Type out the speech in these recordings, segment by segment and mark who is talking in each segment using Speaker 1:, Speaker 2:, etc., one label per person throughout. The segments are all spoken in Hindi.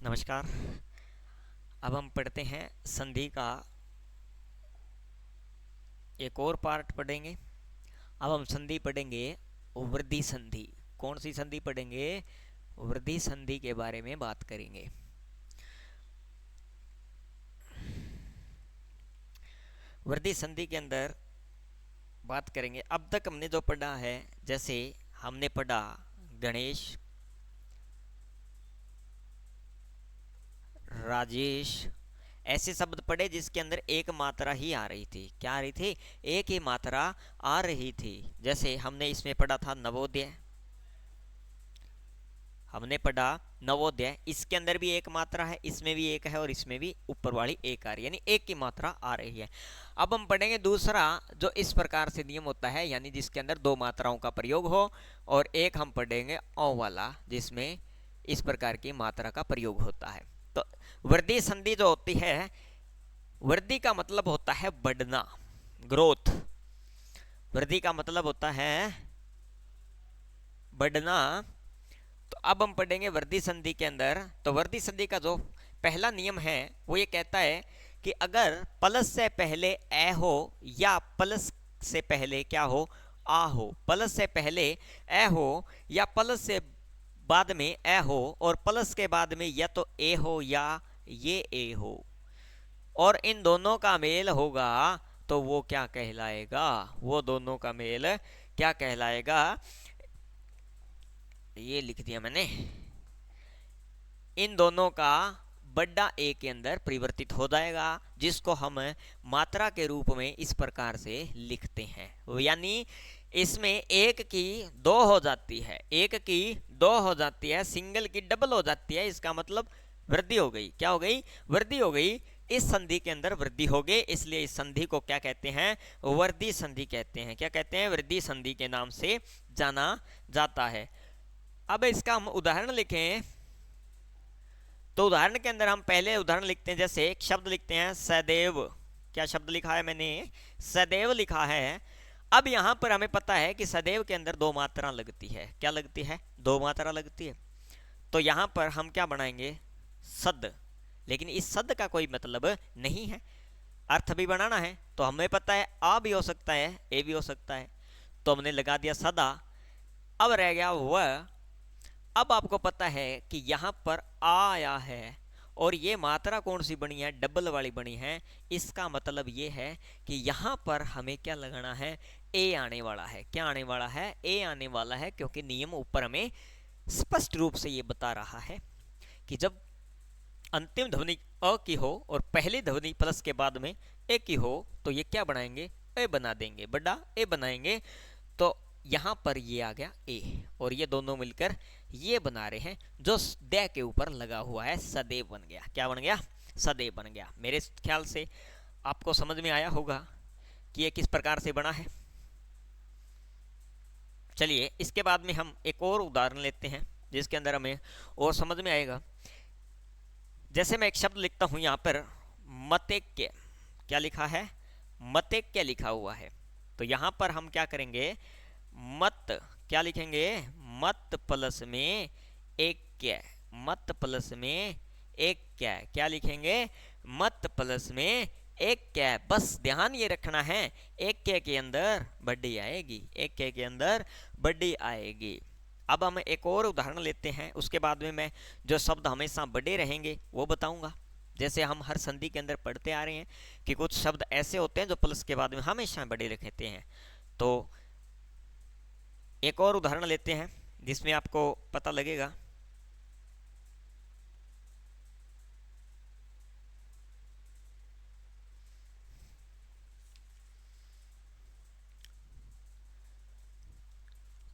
Speaker 1: नमस्कार। अब हम पढ़ते हैं संधि का एक और पार्ट पढ़ेंगे। अब हम संधि पढ़ेंगे वृद्धि संधि। कौन सी संधि पढ़ेंगे? वृद्धि संधि के बारे में बात करेंगे। वृद्धि संधि के अंदर बात करेंगे। अब तक हमने जो पढ़ा है, जैसे हमने पढ़ा गणेश, राजेश, ऐसे शब्द पढ़े जिसके अंदर एक मात्रा ही आ रही थी। क्या आ रही थी? एक ही मात्रा आ रही थी। जैसे हमने इसमें पढ़ा था नवोदय, हमने पढ़ा नवोदय, इसके अंदर भी एक मात्रा है, इसमें भी एक है और इसमें भी ऊपर वाली एक आ रही है, यानी एक की मात्रा आ रही है। अब हम पढ़ेंगे दूसरा, जो इस प्रकार से नियम होता है, यानी जिसके अंदर दो मात्राओं का प्रयोग हो, और एक हम पढ़ेंगे औ वाला, जिसमें इस प्रकार की मात्रा का प्रयोग होता है। तो वृद्धि संधि जो होती है, वृद्धि का मतलब होता है बढ़ना, ग्रोथ। वृद्धि का मतलब होता है बढ़ना। तो अब हम पढ़ेंगे वृद्धि संधि के अंदर। तो वृद्धि संधि का जो पहला नियम है वो ये कहता है कि अगर प्लस से पहले ए हो या प्लस से पहले क्या हो, आ हो, प्लस से पहले ए हो या प्लस से बाद में ए हो, और प्लस के बाद में या तो ए हो या ये ए हो, और इन दोनों का मेल होगा, तो वो क्या कहलाएगा? वो दोनों का मेल क्या कहलाएगा? ये लिख दिया मैंने। इन दोनों का बड़ा ए के अंदर परिवर्तित हो जाएगा, जिसको हम मात्रा के रूप में इस प्रकार से लिखते हैं। यानी इसमें एक की दो हो जाती है, एक की दो हो जाती है, सिंगल की डबल हो जाती है। इसका मतलब वृद्धि हो गई। क्या हो गई? वृद्धि हो गई। इस संधि के अंदर वृद्धि हो गई, इसलिए इस संधि को क्या कहते हैं? वृद्धि संधि कहते हैं। क्या कहते हैं? वृद्धि संधि के नाम से जाना जाता है। अब इसका हम उदाहरण लिखें, तो उदाहरण के अंदर हम पहले उदाहरण लिखते हैं। जैसे एक शब्द लिखते हैं सदैव। क्या शब्द लिखा है मैंने? सदैव लिखा है। अब यहां पर हमें पता है कि सदैव के अंदर दो मात्रा लगती है। क्या लगती है? दो मात्रा लगती है। तो यहां पर हम क्या बनाएंगे? सद। लेकिन इस सद का कोई मतलब नहीं है, अर्थ भी बनाना है। तो हमें पता है आ भी हो सकता है, ए भी हो सकता है, तो हमने लगा दिया सदा। अब रह गया वह। अब आपको पता है कि यहां पर आ आया है, और ये मात्रा कौन सी बनी है? डबल वाली बनी है। इसका मतलब ये है कि यहां पर हमें क्या लगाना है? ए आने वाला है। क्या आने वाला है? ए आने वाला है, क्योंकि नियम ऊपर हमें स्पष्ट रूप से ये बता रहा है कि जब अंतिम ध्वनि अ की हो और पहली ध्वनि प्लस के बाद में ए की हो, तो ये क्या बनाएंगे? ए बना देंगे, बड़ा ए बनाएंगे। तो यहां पर ये आ गया ए, और ये दोनों मिलकर ये बना रहे हैं, जो दे के ऊपर लगा हुआ है, सदैव बन गया। क्या बन गया? सदैव बन गया। मेरे ख्याल से आपको समझ में आया होगा कि ये किस प्रकार से बना है। चलिए इसके बाद में हम एक और उदाहरण लेते हैं, जिसके अंदर हमें और समझ में आएगा। जैसे मैं एक शब्द लिखता हूं यहां पर मतेक्य। क्या लिखा है? मतेक्य लिखा हुआ है। तो यहां पर हम क्या करेंगे? मत क्या लिखेंगे? मत प्लस में एक क्या, मत प्लस में एक क्या, क्या लिखेंगे? मत प्लस में एक क्या। बस ध्यान ये रखना है, एक क्या के अंदर बड़ी आएगी, एक क्या के अंदर बड़ी आएगी। अब हम एक और उदाहरण लेते हैं, उसके बाद में मैं जो शब्द हमेशा बड़े रहेंगे वो बताऊंगा। जैसे हम हर संधि के अंदर पढ़ते आ रहे हैं कि कुछ शब्द ऐसे होते हैं जो प्लस के बाद में हमेशा बड़े रहते हैं। तो एक और उदाहरण लेते हैं जिसमें आपको पता लगेगा।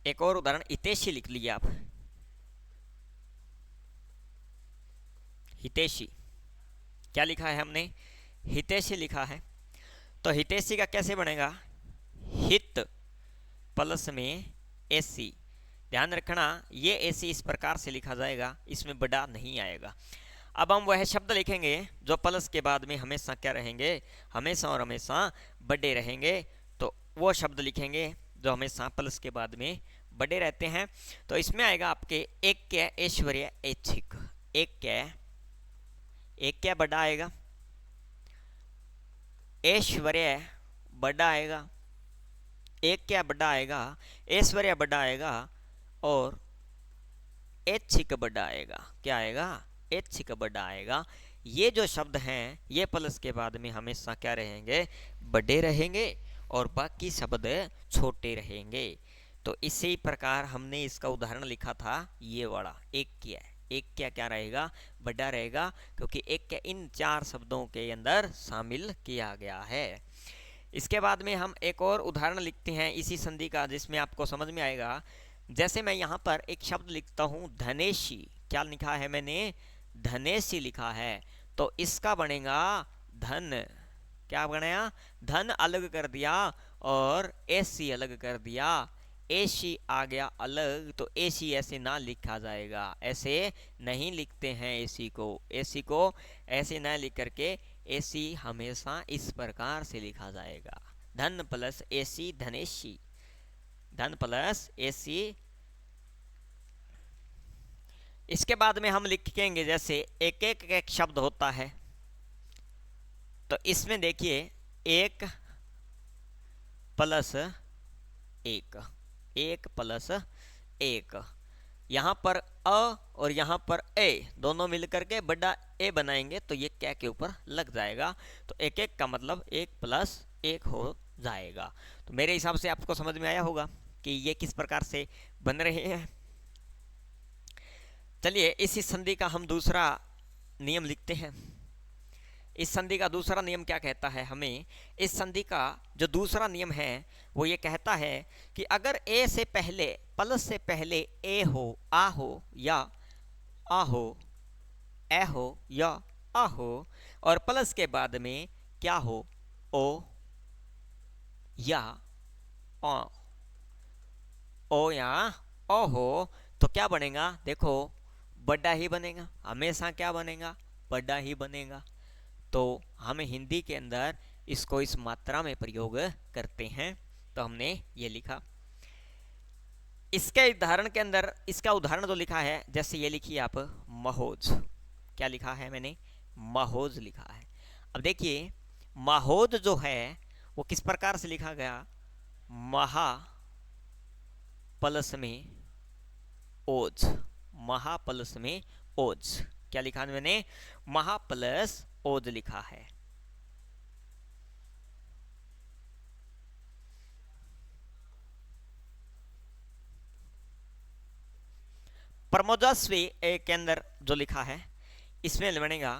Speaker 1: एक और उदाहरण हितैषी लिख लीजिए आप। हितैषी क्या लिखा है हमने? हितैषी लिखा है। तो हितैषी का कैसे बनेगा? हित प्लस में एसी। ध्यान रखना, ये एसी इस प्रकार से लिखा जाएगा, इसमें बड़ा नहीं आएगा। अब हम वह शब्द लिखेंगे जो प्लस के बाद में हमेशा क्या रहेंगे? हमेशा और हमेशा बड़े रहेंगे। तो वो शब्द लिखेंगे जो हमेशा प्लस के बाद में बड़े रहते हैं। तो इसमें आएगा आपके एक क्या? ऐश्वर्य ऐच्छिक। एक क्या? एक क्या बड़ा आएगा, ऐश्वर्य बड़ा आएगा, एक क्या बड़ा आएगा, ऐश्वर्य बड़ा आएगा, और ऐच्छिक बड़ा आएगा। क्या आएगा, ऐच्छिक बड़ा आएगा। ये जो शब्द हैं ये प्लस के बाद में हमेशा क्या रहेंगे, बड़े रहेंगे, और बाकी शब्द छोटे रहेंगे। तो इसी प्रकार हमने इसका उदाहरण लिखा था, ये वाला एक क्या है, एक क्या क्या रहेगा, बड़ा रहेगा, क्योंकि एक क्या इन चार शब्दों के अंदर शामिल किया गया है। इसके बाद में हम एक और उदाहरण लिखते हैं इसी संधि का, जिसमें आपको समझ में आएगा। जैसे मैं यहाँ पर एक शब्द लिखता हूँ धनेशी, क्या लिखा है मैंने, धनेशी लिखा है, तो इसका बनेगा धन। क्या बनेगा, धन अलग कर दिया और एसी अलग कर दिया, एसी आ गया अलग, तो एसी ऐसे ना लिखा जाएगा, ऐसे नहीं लिखते हैं एसी को, एसी को ऐसे ना लिख करके एसी हमेशा इस प्रकार से लिखा जाएगा, धन प्लस एसी धनेशी, धन प्लस एसी। इसके बाद में हम लिखेंगे जैसे एक एक एक शब्द होता है, तो इसमें देखिए एक प्लस एक, एक प्लस एक, यहाँ पर अ और यहाँ पर ए दोनों मिलकर के बड़ा ए बनाएंगे, तो ये क्या के ऊपर लग जाएगा, तो एक एक का मतलब एक प्लस एक हो जाएगा। तो मेरे हिसाब से आपको समझ में आया होगा कि ये किस प्रकार से बन रहे हैं। चलिए इसी संधि का हम दूसरा नियम लिखते हैं। इस संधि का दूसरा नियम क्या कहता है हमें, इस संधि का जो दूसरा नियम है वो ये कहता है कि अगर ए से पहले, प्लस से पहले ए हो, आ हो या आ हो, ए हो या आ हो, और प्लस के बाद में क्या हो, ओ या ओ, ओ या ओ हो, तो क्या बनेगा, देखो बड़ा ही बनेगा, हमेशा क्या बनेगा, बड़ा ही बनेगा। तो हम हिंदी के अंदर इसको इस मात्रा में प्रयोग करते हैं, तो हमने ये लिखा। इसके उदाहरण के अंदर, इसका उदाहरण जो लिखा है, जैसे ये लिखिए आप महोज, क्या लिखा है मैंने, महोज लिखा है। अब देखिए महोज जो है वो किस प्रकार से लिखा गया, महा प्लस में ओज, महा प्लस में ओज, क्या लिखा है मैंने, महा प्लस ओज लिखा है। परमोजस्वी के अंदर जो लिखा है इसमें बनेगा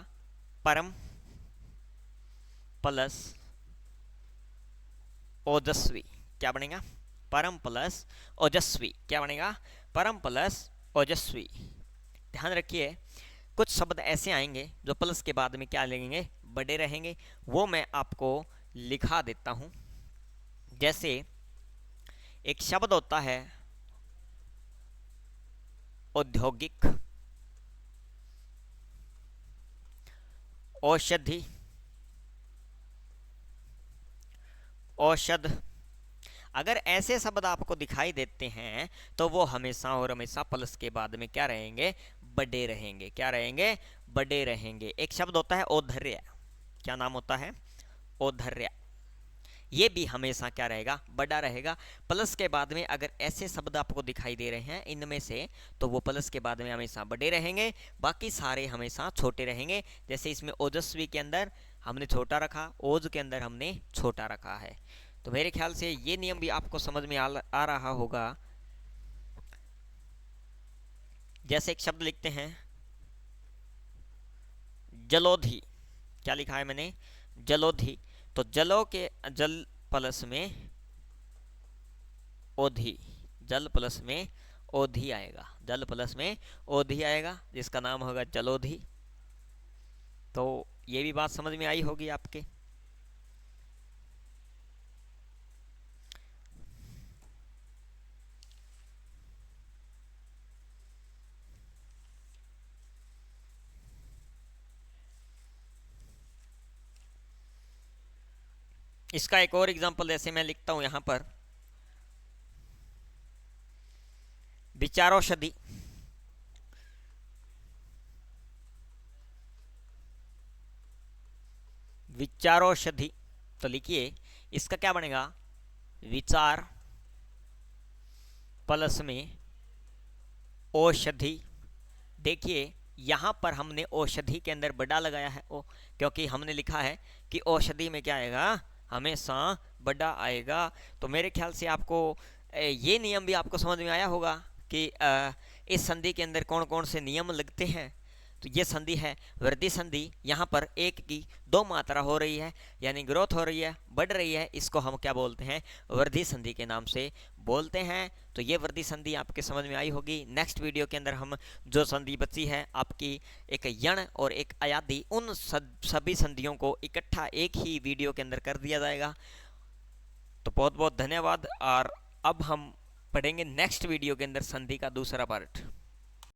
Speaker 1: परम प्लस ओजस्वी, क्या बनेगा, परम प्लस ओजस्वी, क्या बनेगा, परम प्लस ओजस्वी। ध्यान रखिए कुछ शब्द ऐसे आएंगे जो प्लस के बाद में क्या लगेंगे, बड़े रहेंगे, वो मैं आपको लिखा देता हूं। जैसे एक शब्द होता है औद्योगिक, औषधि, औषध, अगर ऐसे शब्द आपको दिखाई देते हैं तो वो हमेशा और हमेशा प्लस के बाद में क्या रहेंगे, बड़े रहेंगे, क्या रहेंगे, बड़े रहेंगे। एक शब्द होता है औद्धर्य, क्या नाम होता है, औद्धर्य, ये भी हमेशा क्या रहेगा, बड़ा रहेगा। प्लस के बाद में अगर ऐसे शब्द आपको दिखाई दे रहे हैं इनमें से, तो वो प्लस के बाद में हमेशा बड़े रहेंगे, बाकी सारे हमेशा छोटे रहेंगे। जैसे इसमें ओजस्वी के अंदर हमने छोटा रखा, ओज के अंदर हमने छोटा रखा है। तो मेरे ख्याल से ये नियम भी आपको समझ में आ रहा होगा। जैसे एक शब्द लिखते हैं जलोधि, क्या लिखा है मैंने, जलोधि, तो जलो के जल प्लस में ओधि, जल प्लस में ओधि आएगा, जल प्लस में ओधि आएगा, जिसका नाम होगा जलोधि। तो ये भी बात समझ में आई होगी आपके। इसका एक और एग्जांपल जैसे मैं लिखता हूं यहां पर विचारोषधि, विचारोषधि, तो लिखिए इसका क्या बनेगा, विचार प्लस में औषधि। देखिए यहां पर हमने औषधि के अंदर बड़ा लगाया है ओ, क्योंकि हमने लिखा है कि औषधि में क्या आएगा, हमेशा बड़ा आएगा। तो मेरे ख्याल से आपको ये नियम भी आपको समझ में आया होगा कि इस संधि के अंदर कौन कौन से नियम लगते हैं। तो ये संधि है वृद्धि संधि, यहाँ पर एक की दो मात्रा हो रही है, यानी ग्रोथ हो रही है, बढ़ रही है, इसको हम क्या बोलते हैं, वृद्धि संधि के नाम से बोलते हैं। तो ये वृद्धि संधि आपके समझ में आई होगी। नेक्स्ट वीडियो के अंदर हम जो संधि बची है आपकी, एक यण और एक अयादि, उन सभी संधियों को इकट्ठा एक ही वीडियो के अंदर कर दिया जाएगा। तो बहुत बहुत धन्यवाद। और अब हम पढ़ेंगे नेक्स्ट वीडियो के अंदर संधि का दूसरा पार्ट।